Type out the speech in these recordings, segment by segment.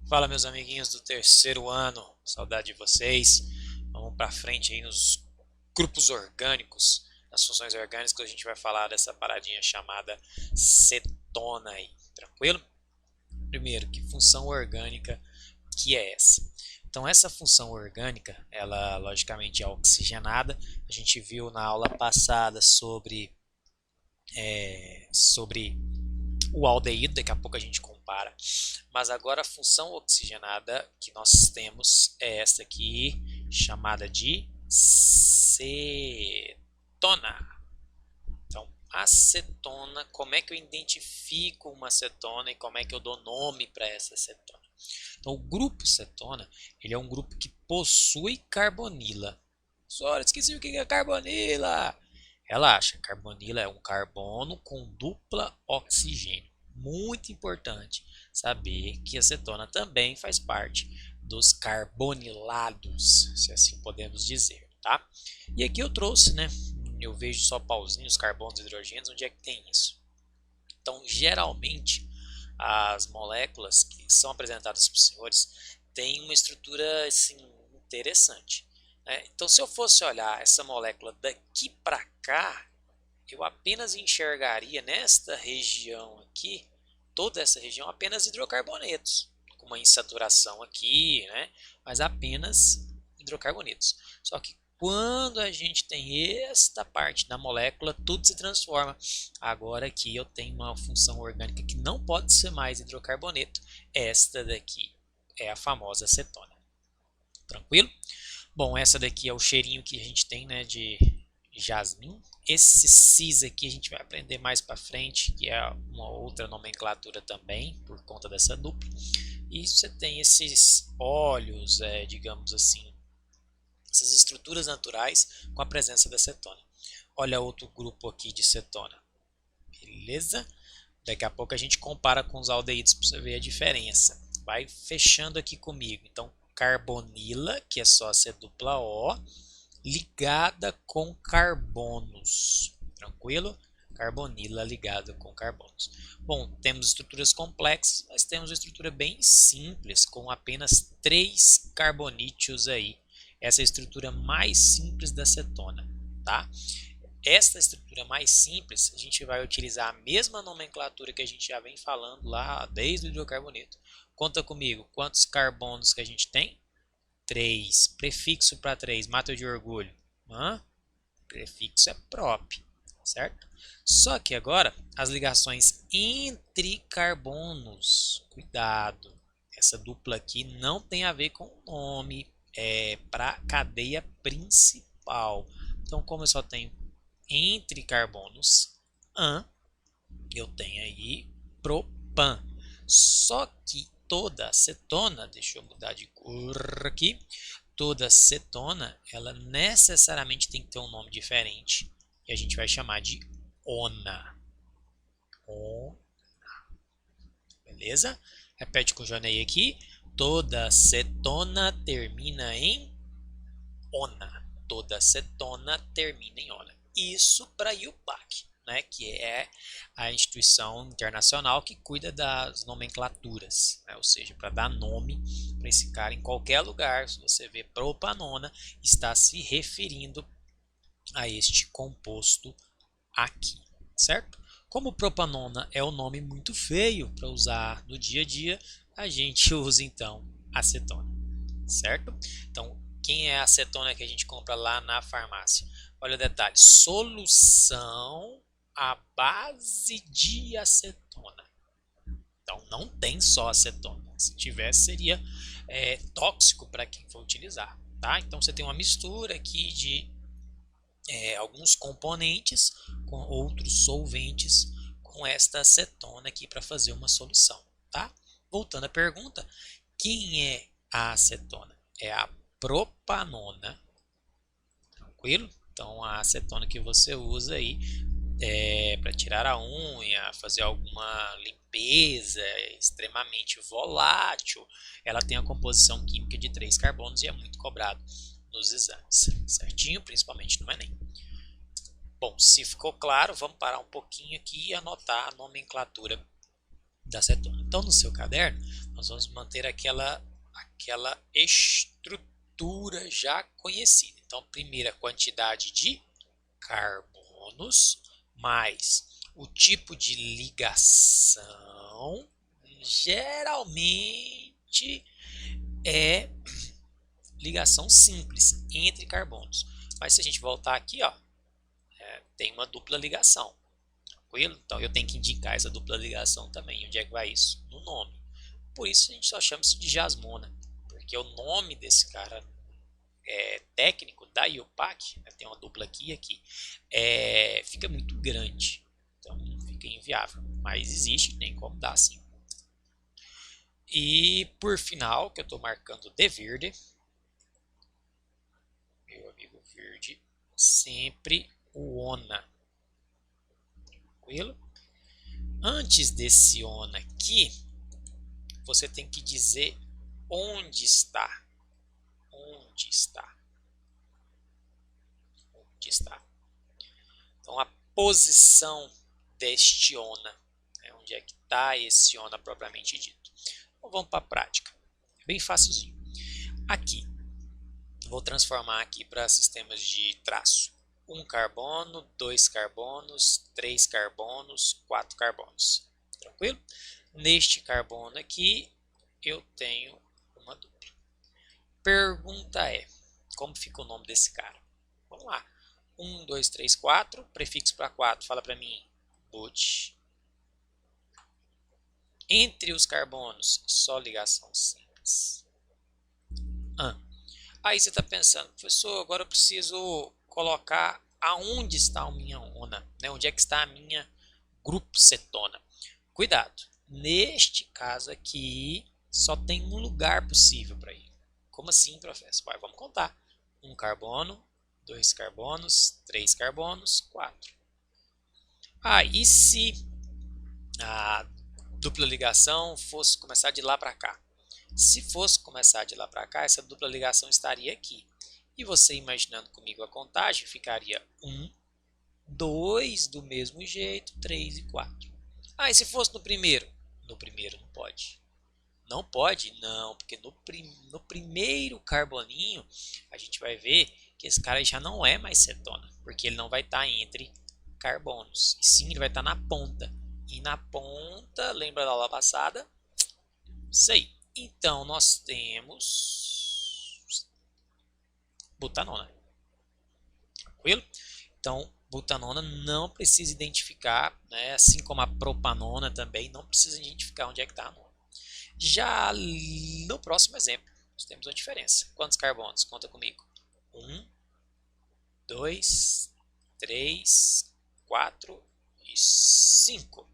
Fala, meus amiguinhos do terceiro ano, saudade de vocês. Vamos para frente aí nos grupos orgânicos, nas funções orgânicas. A gente vai falar dessa paradinha chamada cetona aí, tranquilo? Primeiro, que função orgânica que é essa? Então, essa função orgânica, ela logicamente é oxigenada. A gente viu na aula passada sobre o aldeído, daqui a pouco a gente compara. Mas agora a função oxigenada que nós temos é esta aqui, chamada de cetona. Então, acetona, como é que eu identifico uma cetona e como é que eu dou nome para essa cetona? Então, o grupo cetona, ele é um grupo que possui carbonila. Só esqueci o que é carbonila. Relaxa, carbonila é um carbono com dupla oxigênio. Muito importante saber que a cetona também faz parte dos carbonilados, se assim podemos dizer, tá? E aqui eu trouxe, né? Eu vejo só pauzinhos, carbonos e hidrogênios, onde é que tem isso? Então, geralmente, as moléculas que são apresentadas para os senhores têm uma estrutura assim, interessante. Né? Então, se eu fosse olhar essa molécula daqui para cá, eu apenas enxergaria nesta região aqui, toda essa região, apenas hidrocarbonetos, com uma insaturação aqui, né? Mas apenas hidrocarbonetos. Só que quando a gente tem esta parte da molécula, tudo se transforma. Agora aqui eu tenho uma função orgânica que não pode ser mais hidrocarboneto. Esta daqui é a famosa acetona. Tranquilo? Bom, essa daqui é o cheirinho que a gente tem, né, de jasmim. Esse cis aqui a gente vai aprender mais para frente, que é uma outra nomenclatura também, por conta dessa dupla. E você tem esses óleos, digamos assim, essas estruturas naturais com a presença da cetona. Olha outro grupo aqui de cetona. Beleza? Daqui a pouco a gente compara com os aldeídos para você ver a diferença. Vai fechando aqui comigo. Então, carbonila, que é só C dupla O, ligada com carbonos. Tranquilo? Carbonila ligada com carbonos. Bom, temos estruturas complexas, mas temos uma estrutura bem simples, com apenas 3 carbonídeos aí. Essa é a estrutura mais simples da cetona, tá? Esta estrutura mais simples, a gente vai utilizar a mesma nomenclatura que a gente já vem falando lá desde o hidrocarboneto. Conta comigo, quantos carbonos que a gente tem? 3. Prefixo para 3, mata de orgulho. Hã? Prefixo é prop, certo? Só que agora, as ligações entre carbonos, cuidado, essa dupla aqui não tem a ver com o nome, é para cadeia principal. Então, como eu só tenho entre carbonos an, eu tenho aí propan. Só que toda acetona, deixa eu mudar de cor aqui, toda cetona, ela necessariamente tem que ter um nome diferente. E a gente vai chamar de ona. On, beleza? Repete com o Jonei aqui. Toda cetona termina em ona. Toda cetona termina em ona. Isso para IUPAC, né, que é a instituição internacional que cuida das nomenclaturas, né, ou seja, para dar nome para esse cara em qualquer lugar. Se você vê propanona, está se referindo a este composto aqui, certo? Como propanona é um nome muito feio para usar no dia a dia, a gente usa então acetona, certo? Então, quem é a acetona que a gente compra lá na farmácia? Olha o detalhe: solução à base de acetona. Então, não tem só acetona. Se tivesse, seria tóxico para quem for utilizar. Tá? Então, você tem uma mistura aqui de alguns componentes com outros solventes com esta acetona aqui para fazer uma solução. Tá? Voltando à pergunta, quem é a acetona? É a propanona, tranquilo? Então a acetona que você usa aí para tirar a unha, fazer alguma limpeza, é extremamente volátil, ela tem a composição química de 3 carbonos e é muito cobrado nos exames, certinho? Principalmente no Enem. Bom, se ficou claro, vamos parar um pouquinho aqui e anotar a nomenclatura da cetona. Então, no seu caderno, nós vamos manter aquela estrutura já conhecida. Então, primeira quantidade de carbonos mais o tipo de ligação, geralmente é ligação simples entre carbonos. Mas se a gente voltar aqui, ó, tem uma dupla ligação. Tranquilo? Então eu tenho que indicar essa dupla ligação também. Onde é que vai isso? No nome. Por isso a gente só chama isso de jasmona, porque o nome desse cara técnico da IUPAC, né, tem uma dupla aqui e aqui, fica muito grande. Então fica inviável. Mas existe, tem como dar sim. E por final, que eu estou marcando de verde, meu amigo verde, sempre o ONA. Tranquilo? Antes desse ONA aqui, você tem que dizer onde está. Onde está. Onde está. Então, a posição deste ONA. Onde é que está esse ONA propriamente dito. Então, vamos para a prática. Bem facilzinho. Aqui, vou transformar aqui para sistemas de traço. 1 carbono, 2 carbonos, 3 carbonos, 4 carbonos. Tranquilo? Neste carbono aqui, eu tenho uma dupla. Pergunta é, como fica o nome desse cara? Vamos lá. 1, 2, 3, 4, prefixo para 4, fala para mim, but. Entre os carbonos, só ligação simples. Aí você está pensando, professor, agora eu preciso colocar aonde está a minha ONA, né? Onde é que está a minha grupo cetona. Cuidado, neste caso aqui só tem um lugar possível para ir. Como assim, professor? Vai, vamos contar. 1 carbono, 2 carbonos, 3 carbonos, 4. E se a dupla ligação fosse começar de lá para cá? Se fosse começar de lá para cá, essa dupla ligação estaria aqui. E você imaginando comigo a contagem, ficaria 1, 2 do mesmo jeito, 3 e 4. E se fosse no primeiro? No primeiro não pode. Não pode? Não, porque no primeiro carboninho a gente vai ver que esse cara já não é mais cetona, porque ele não vai estar entre carbonos, e sim ele vai estar na ponta. E na ponta, lembra da aula passada? Isso aí. Então, nós temos butanona. Tranquilo? Então, butanona não precisa identificar, né? Assim como a propanona também, não precisa identificar onde é que está a nona. Já no próximo exemplo, nós temos uma diferença. Quantos carbonos? Conta comigo. 1, 2, 3, 4 e 5.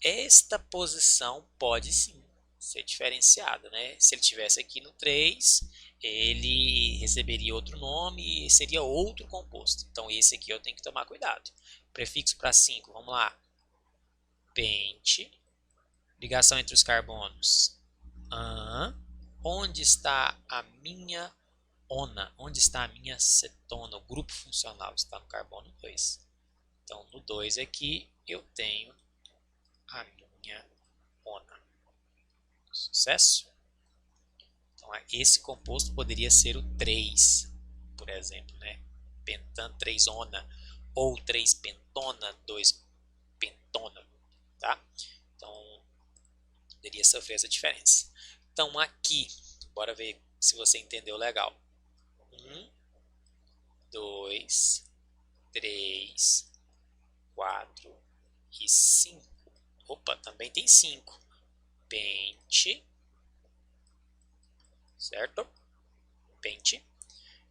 Esta posição pode sim ser diferenciada, né? Se ele tivesse aqui no 3, ele receberia outro nome e seria outro composto. Então esse aqui eu tenho que tomar cuidado. Prefixo para 5, vamos lá. Pente. Ligação entre os carbonos. Onde está a minha ONA? Onde está a minha cetona? O grupo funcional está no carbono 2. Então no 2 aqui eu tenho a minha ONA. Sucesso? Então, esse composto poderia ser o 3, por exemplo, né? Pentan 3-ona, ou 3-pentona, 2-pentona, tá? Então, poderia sofrer essa diferença. Então, aqui, bora ver se você entendeu legal. 1, 2, 3, 4 e 5. Opa, também tem 5. Pente, certo? Pente.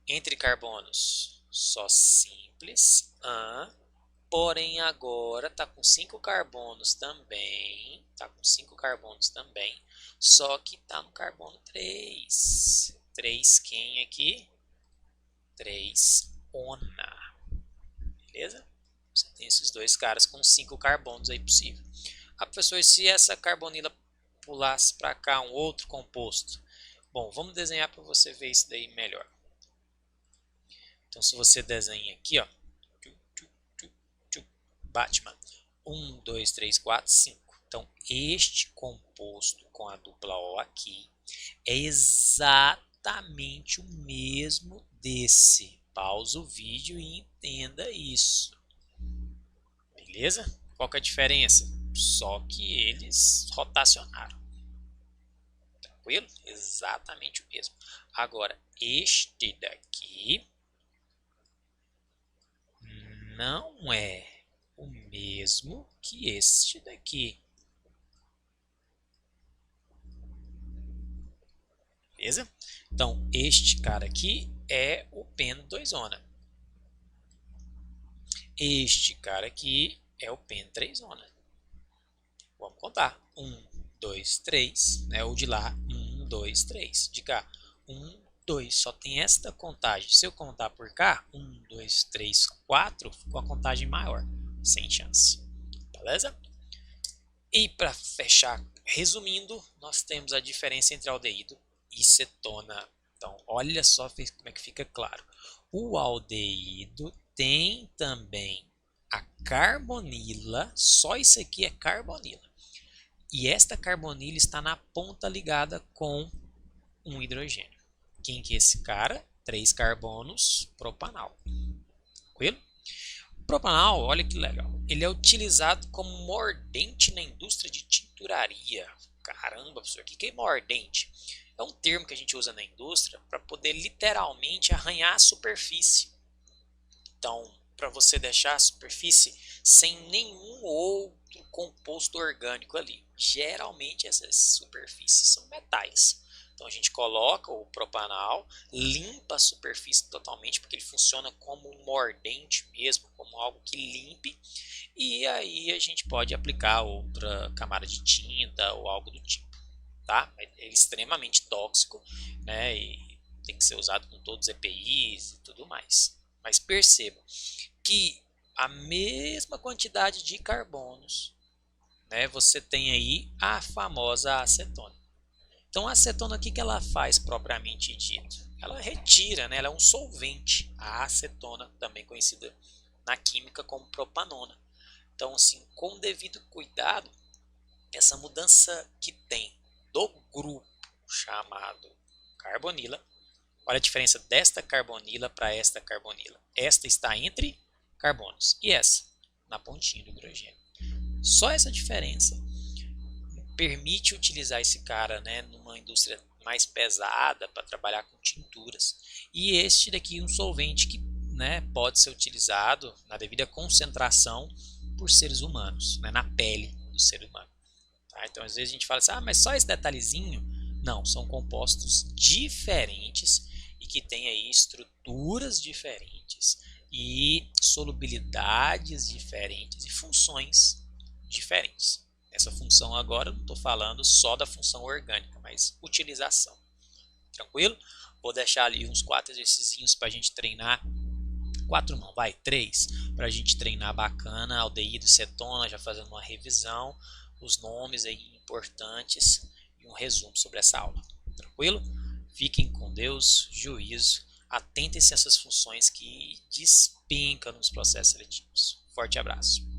Entre carbonos, só simples. Porém, agora está com 5 carbonos também. Está com 5 carbonos também. Só que está no carbono 3. 3 quem aqui? 3 ona. Beleza? Você tem esses dois caras com 5 carbonos aí possível. Professor, e se essa carbonila pulasse para cá um outro composto? Bom, vamos desenhar para você ver isso daí melhor. Então, se você desenha aqui, ó, Batman, 1, 2, 3, 4, 5. Então, este composto com a dupla O aqui é exatamente o mesmo desse. Pausa o vídeo e entenda isso. Beleza? Qual que é a diferença? Só que eles rotacionaram. Tranquilo? Exatamente o mesmo. Agora, este daqui não é o mesmo que este daqui. Beleza? Então, este cara aqui é o pen 2-zona. Este cara aqui é o pen 3-zona. Vamos contar. 1, 2, 3. Né? O de lá, 1, 2, 3. De cá, 1, 2. Só tem esta contagem. Se eu contar por cá, 1, 2, 3, 4, ficou a contagem maior. Sem chance. Beleza? E para fechar, resumindo, nós temos a diferença entre aldeído e cetona. Então, olha só como é que fica claro. O aldeído tem também a carbonila, só isso aqui é carbonila. E esta carbonila está na ponta ligada com um hidrogênio. Quem que é esse cara? 3 carbonos, propanal. Tranquilo? Propanal, olha que legal. Ele é utilizado como mordente na indústria de tinturaria. Caramba, professor, o que é mordente? É um termo que a gente usa na indústria para poder literalmente arranhar a superfície. Então, para você deixar a superfície sem nenhum outro composto orgânico ali. Geralmente essas superfícies são metais. Então a gente coloca o propanal, limpa a superfície totalmente, porque ele funciona como um mordente mesmo, como algo que limpe, e aí a gente pode aplicar outra camada de tinta ou algo do tipo. Tá? É extremamente tóxico, né? E tem que ser usado com todos os EPIs e tudo mais. Mas percebam que a mesma quantidade de carbonos, né, você tem aí a famosa acetona. Então a acetona, o que ela faz propriamente dito? Ela retira, né, ela é um solvente, a acetona, também conhecida na química como propanona. Então, assim, com o devido cuidado, essa mudança que tem do grupo chamado carbonila, olha a diferença desta carbonila para esta carbonila. Esta está entre carbonos e essa na pontinha do hidrogênio. Só essa diferença permite utilizar esse cara, né, numa indústria mais pesada para trabalhar com tinturas. E este daqui é um solvente que, né, pode ser utilizado na devida concentração por seres humanos, né, na pele do ser humano. Tá? Então às vezes a gente fala assim, mas só esse detalhezinho? Não, são compostos diferentes e que têm aí estruturas diferentes e solubilidades diferentes e funções diferentes. Essa função agora eu não estou falando só da função orgânica, mas utilização. Tranquilo? Vou deixar ali uns 4 exercícios para a gente treinar. 4 não, vai, 3, para a gente treinar bacana, aldeído, cetona, já fazendo uma revisão, os nomes aí importantes e um resumo sobre essa aula. Tranquilo? Fiquem com Deus, juízo, atentem-se a essas funções que despencam nos processos seletivos. Forte abraço.